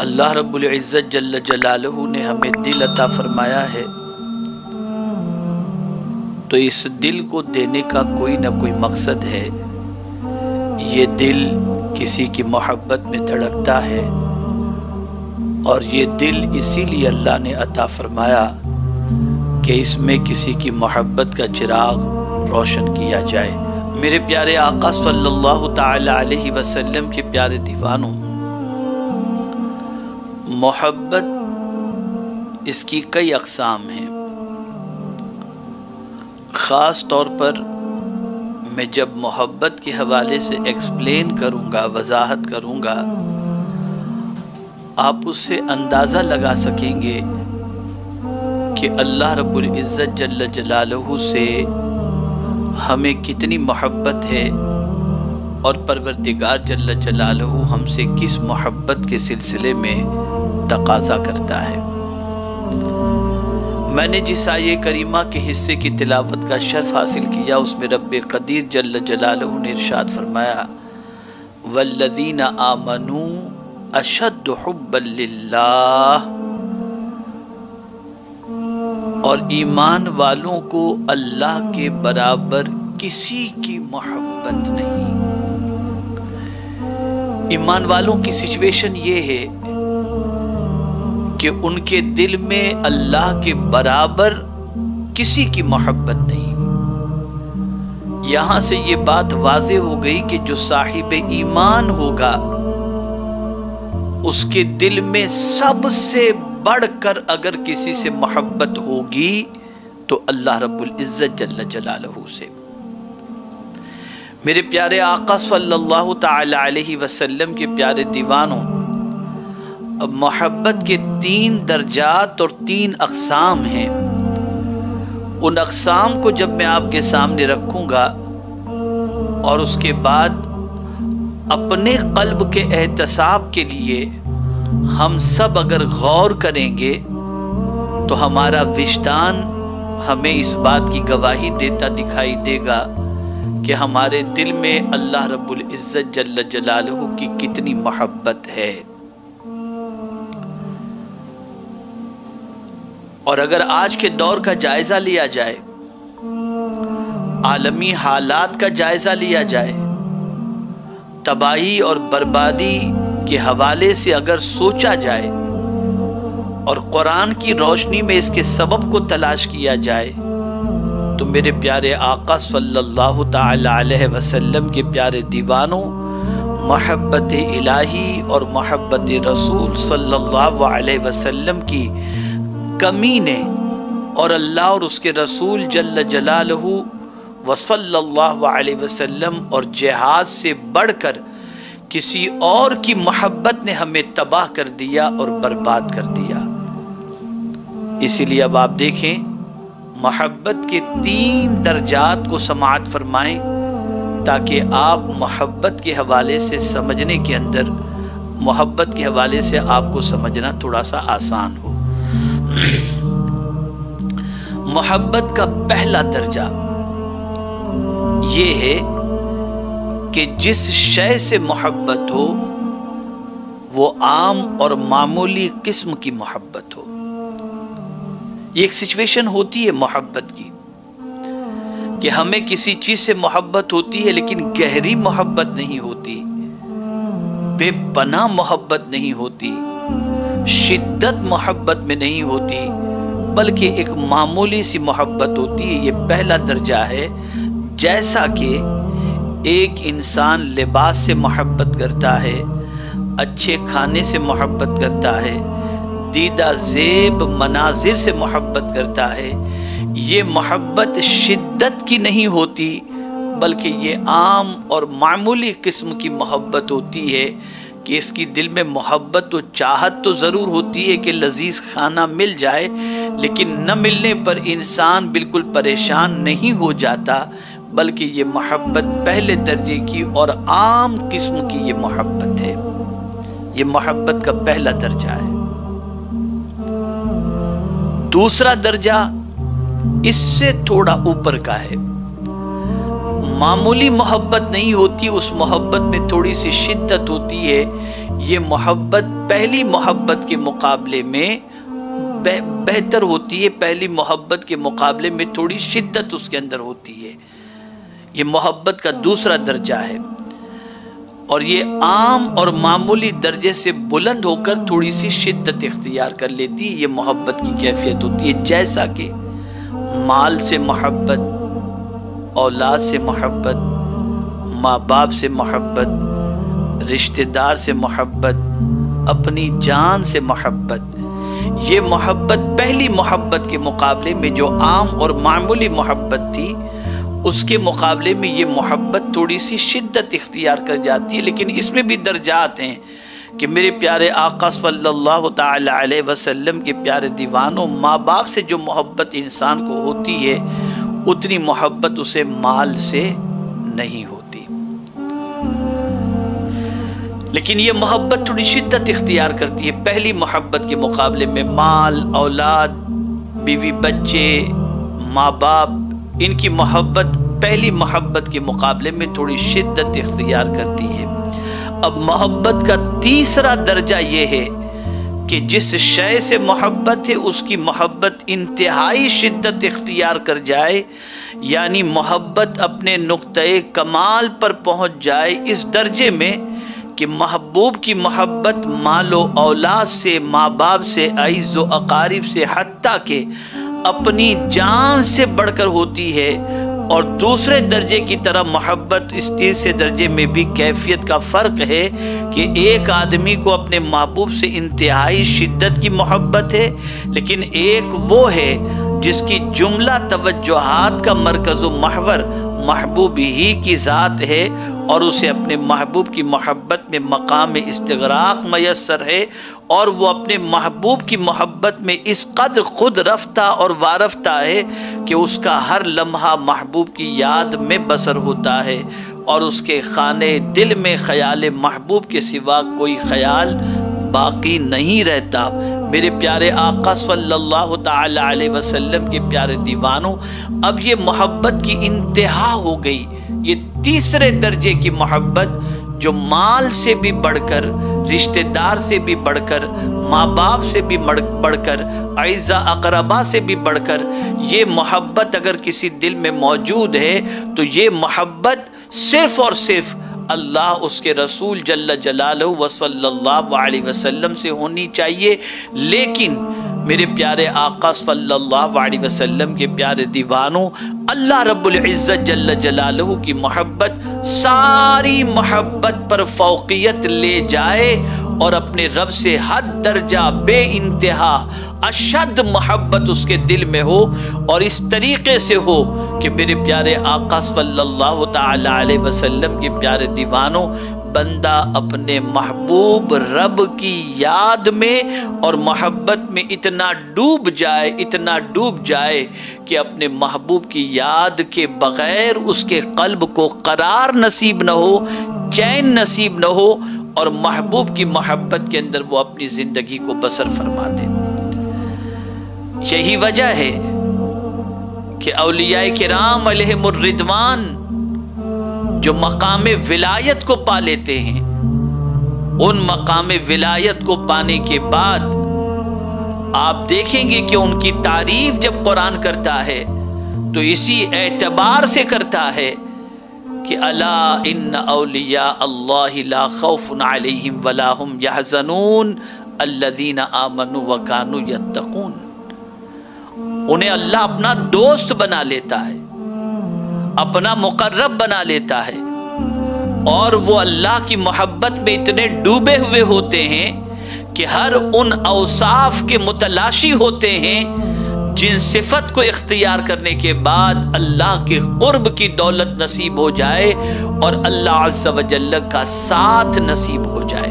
اللہ رب العزت جل جلالہ نے ہمیں دل عطا فرمایا ہے، تو اس دل کو دینے کا کوئی نہ کوئی مقصد ہے۔ یہ دل کسی کی محبت میں دھڑکتا ہے، اور یہ دل اسی لیے اللہ نے عطا فرمایا کہ اس میں کسی کی محبت کا چراغ روشن کیا جائے۔ میرے پیارے آقا صلی اللہ تعالی علیہ وسلم کے پیارے دیوانوں، محبت اس کی کئی اقسام ہیں۔ خاص طور پر میں جب محبت کے حوالے سے ایکسپلین کروں گا، وضاحت کروں گا، آپ اس سے اندازہ لگا سکیں گے کہ اللہ رب العزت جل جلالہ سے ہمیں کتنی محبت ہے، اور پروردگار جل جلالہ ہم سے کس محبت کے سلسلے میں تقاضا کرتا ہے۔ میں نے جس آیہ کریمہ کے حصے کی تلاوت کا شرف حاصل کیا، اس میں رب قدیر جل جلالہ نے ارشاد فرمایا والذین آمنوا اشد حبا للہ، اور ایمان والوں کو اللہ کے برابر کسی کی محبت نہیں۔ ایمان والوں کی سچویشن یہ ہے کہ ان کے دل میں اللہ کے برابر کسی کی محبت نہیں۔ یہاں سے یہ بات واضح ہو گئی کہ جو صاحب ایمان ہوگا اس کے دل میں سب سے بڑھ کر اگر کسی سے محبت ہوگی تو اللہ رب العزت جل جلالہ سے۔ میرے پیارے آقا صلی اللہ تعالی علیہ وسلم کے پیارے دیوانوں، اب محبت کے 3 درجات اور 3 اقسام ہیں۔ ان اقسام کو جب میں آپ کے سامنے رکھوں گا اور اس کے بعد اپنے قلب کے احتساب کے لیے ہم سب اگر غور کریں گے تو ہمارا وجدان ہمیں اس بات کی گواہی دیتا دکھائی دے گا کہ ہمارے دل میں اللہ رب العزت جل جلالہ کی کتنی محبت ہے۔ اور اگر آج کے دور کا جائزہ لیا جائے، عالمی حالات کا جائزہ لیا جائے، تباہی اور بربادی کے حوالے سے اگر سوچا جائے اور قرآن کی روشنی میں اس کے سبب کو تلاش کیا جائے، تو میرے پیارے آقا صلی اللہ تعالی علیہ وسلم کے پیارے دیوانوں، محبت الہی اور محبت رسول صلی اللہ علیہ وسلم کی کمی نے اور اللہ اور اس کے رسول جل جلالہ وصلی اللہ علیہ وسلم اور جہاد سے بڑھ کر کسی اور کی محبت نے ہمیں تباہ کر دیا اور برباد کر دیا۔ اسی لیے اب آپ دیکھیں، محبت کے 3 درجات کو سماعت فرمائیں تاکہ آپ محبت کے حوالے سے سمجھنے کے اندر، محبت کے حوالے سے آپ کو سمجھنا تھوڑا سا آسان ہو۔ محبت کا پہلا درجہ یہ ہے کہ جس شے سے محبت ہو وہ عام اور معمولی قسم کی محبت ہو۔ یہ ایک سچویشن ہوتی ہے محبت کی کہ ہمیں کسی چیز سے محبت ہوتی ہے لیکن گہری محبت نہیں ہوتی، بے پناہ محبت نہیں ہوتی، شدت محبت میں نہیں ہوتی، بلکہ ایک معمولی سی محبت ہوتی ہے۔ یہ پہلا درجہ ہے۔ جیسا کہ ایک انسان لباس سے محبت کرتا ہے، اچھے کھانے سے محبت کرتا ہے، دیدہ زیب مناظر سے محبت کرتا ہے، یہ محبت شدت کی نہیں ہوتی بلکہ یہ عام اور معمولی قسم کی محبت ہوتی ہے کہ اس کی دل میں محبت و چاہت تو ضرور ہوتی ہے کہ لذیذ کھانا مل جائے، لیکن نہ ملنے پر انسان بالکل پریشان نہیں ہو جاتا، بلکہ یہ محبت پہلے درجے کی اور عام قسم کی یہ محبت ہے۔ یہ محبت کا پہلا درجہ ہے۔ دوسرا درجہ اس سے تھوڑا اوپر کا ہے۔ معمولی محبت نہیں ہوتی، اس محبت میں تھوڑی سی شدت ہوتی ہے۔ یہ محبت پہلی محبت کے مقابلے میں بہتر ہوتی ہے، پہلی محبت کے مقابلے میں تھوڑی شدت اس کے اندر ہوتی ہے، یہ محبت کا دوسرا درجہ ہے، اور یہ عام اور معمولی درجے سے بلند ہو کر تھوڑی سی شدت اختیار کر لیتی ہے، یہ محبت کی کیفیت ہوتی ہے۔ جیسا کہ مال سے محبت، اولاد سے محبت، ماں باپ سے محبت، رشتہ دار سے محبت، اپنی جان سے محبت، یہ محبت پہلی محبت کے مقابلے میں جو عام اور معمولی محبت تھی اس کے مقابلے میں یہ محبت تھوڑی سی شدت اختیار کر جاتی ہے۔ لیکن اس میں بھی درجات ہیں کہ میرے پیارے آقا صلی اللہ تعالی علیہ وسلم کے پیارے دیوانوں، ماں باپ سے جو محبت انسان کو ہوتی ہے اتنی محبت اسے مال سے نہیں ہوتی، لیکن یہ محبت تھوڑی شدت اختیار کرتی ہے پہلی محبت کے مقابلے میں۔ مال، اولاد، بیوی بچے، ماں باپ، ان کی محبت پہلی محبت کے مقابلے میں تھوڑی شدت اختیار کرتی ہے۔ اب محبت کا تیسرا درجہ یہ ہے کہ جس شے سے محبت ہے اس کی محبت انتہائی شدت اختیار کر جائے، یعنی محبت اپنے نقطۂ کمال پر پہنچ جائے اس درجے میں کہ محبوب کی محبت مال و اولاد سے، ماں باپ سے، عزیز و اقارب سے، حتیٰ کہ اپنی جان سے بڑھ کر ہوتی ہے۔ اور دوسرے درجے کی طرح محبت اس تیسرے درجے میں بھی کیفیت کا فرق ہے کہ ایک آدمی کو اپنے محبوب سے انتہائی شدت کی محبت ہے، لیکن ایک وہ ہے جس کی جملہ توجہات کا مرکز و محور محبوب ہی کی ذات ہے، اور اسے اپنے محبوب کی محبت میں مقام استغراق میسر ہے، اور وہ اپنے محبوب کی محبت میں اس قدر خود رفتہ اور وارفتہ ہے کہ اس کا ہر لمحہ محبوب کی یاد میں بسر ہوتا ہے، اور اس کے خانے دل میں خیال محبوب کے سوا کوئی خیال باقی نہیں رہتا۔ میرے پیارے آقا صلی اللہ تعالی علیہ وسلم کے پیارے دیوانوں، اب یہ محبت کی انتہا ہو گئی، یہ تیسرے درجے کی محبت جو مال سے بھی بڑھ کر، رشتہ دار سے بھی بڑھ کر، ماں باپ سے بھی بڑھ کر، اعزاء اقربا سے بھی بڑھ کر، یہ محبت اگر کسی دل میں موجود ہے تو یہ محبت صرف اور صرف اللہ، اس کے رسول جل جلالہ و صلی اللہ علیہ وسلم سے ہونی چاہیے۔ لیکن میرے پیارے آقا صلی اللہ علیہ وسلم کے پیارے دیوانوں، اللہ رب العزت جل جلالہ کی محبت ساری محبت پر فوقیت لے جائے اور اپنے رب سے حد درجہ بے انتہا اشد محبت اس کے دل میں ہو، اور اس طریقے سے ہو کہ میرے پیارے آقا صلی اللہ تعالی علیہ وسلم کے پیارے دیوانوں، بندہ اپنے محبوب رب کی یاد میں اور محبت میں اتنا ڈوب جائے کہ اپنے محبوب کی یاد کے بغیر اس کے قلب کو قرار نصیب نہ ہو، چین نصیب نہ ہو، اور محبوب کی محبت کے اندر وہ اپنی زندگی کو بسر فرما دے۔ یہی وجہ ہے کہ اولیاء کرام علیہم الرضوان جو مقام ولایت کو پا لیتے ہیں، ان مقام ولایت کو پانے کے بعد آپ دیکھیں گے کہ ان کی تعریف جب قرآن کرتا ہے تو اسی اعتبار سے کرتا ہے کہ الا ان اولیاء اللہ لا خوف علیہم ولا هم يحزنون الذین آمنوا وکانوا یتقون۔ انہیں اللہ اپنا دوست بنا لیتا ہے، اپنا مقرب بنا لیتا ہے، اور وہ اللہ کی محبت میں اتنے ڈوبے ہوئے ہوتے ہیں کہ ہر ان اوصاف کے متلاشی ہوتے ہیں جن صفت کو اختیار کرنے کے بعد اللہ کے قرب کی دولت نصیب ہو جائے اور اللہ عز و جل کا ساتھ نصیب ہو جائے۔